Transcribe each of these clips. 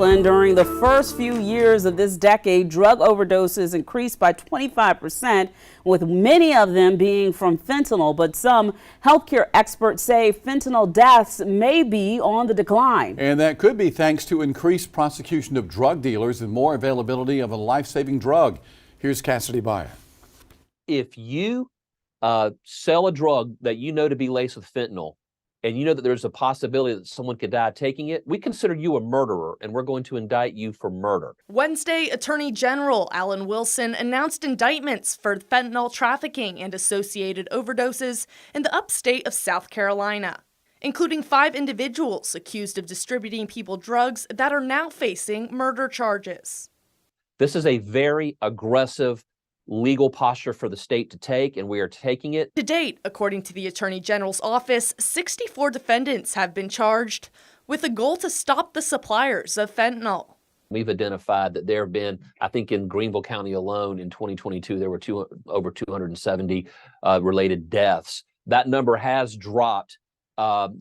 During the first few years of this decade, drug overdoses increased by 25%, with many of them being from fentanyl. But some healthcare experts say fentanyl deaths may be on the decline. And that could be thanks to increased prosecution of drug dealers and more availability of a life-saving drug. Here's Cassidy Byer. If you sell a drug that you know to be laced with fentanyl, and you know that there's a possibility that someone could die taking it, we consider you a murderer, and we're going to indict you for murder. Wednesday, Attorney General Alan Wilson announced indictments for fentanyl trafficking and associated overdoses in the upstate of South Carolina, including 5 individuals accused of distributing people drugs that are now facing murder charges. This is a very aggressive legal posture for the state to take, and we are taking it. To date, according to the Attorney General's office, 64 defendants have been charged with a goal to stop the suppliers of fentanyl. We've identified that there have been, I think in Greenville County alone in 2022, there were over 270 related deaths. That number has dropped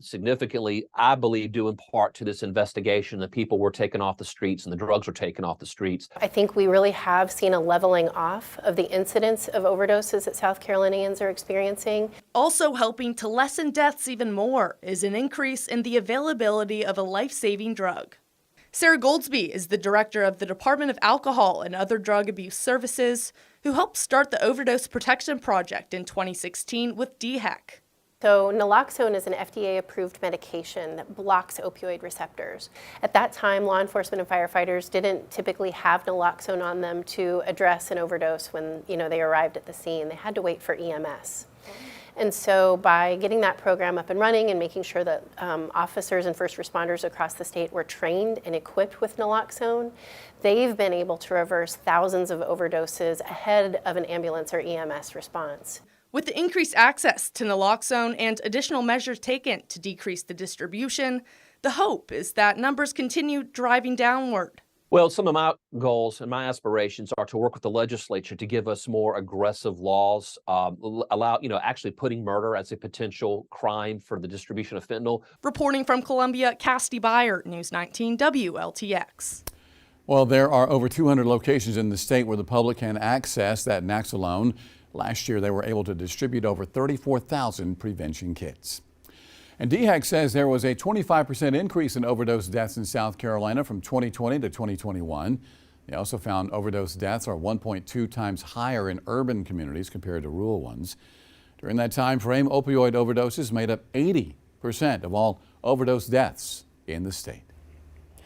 significantly, I believe, due in part to this investigation. The people were taken off the streets and the drugs were taken off the streets. I think we really have seen a leveling off of the incidence of overdoses that South Carolinians are experiencing. Also helping to lessen deaths even more is an increase in the availability of a life-saving drug. Sarah Goldsby is the director of the Department of Alcohol and Other Drug Abuse Services, who helped start the Overdose Protection Project in 2016 with DHEC. So naloxone is an FDA-approved medication that blocks opioid receptors. At that time, law enforcement and firefighters didn't typically have naloxone on them to address an overdose when they arrived at the scene. They had to wait for EMS. And so by getting that program up and running and making sure that officers and first responders across the state were trained and equipped with naloxone, they've been able to reverse thousands of overdoses ahead of an ambulance or EMS response. With the increased access to naloxone and additional measures taken to decrease the distribution, the hope is that numbers continue driving downward. Well, some of my goals and my aspirations are to work with the legislature to give us more aggressive laws, actually putting murder as a potential crime for the distribution of fentanyl. Reporting from Columbia, Cassidy Byer, News 19 WLTX. Well, there are over 200 locations in the state where the public can access that Naxalone. Last year, they were able to distribute over 34,000 prevention kits. And DHEC says there was a 25% increase in overdose deaths in South Carolina from 2020 to 2021. They also found overdose deaths are 1.2 times higher in urban communities compared to rural ones. During that time frame, opioid overdoses made up 80% of all overdose deaths in the state.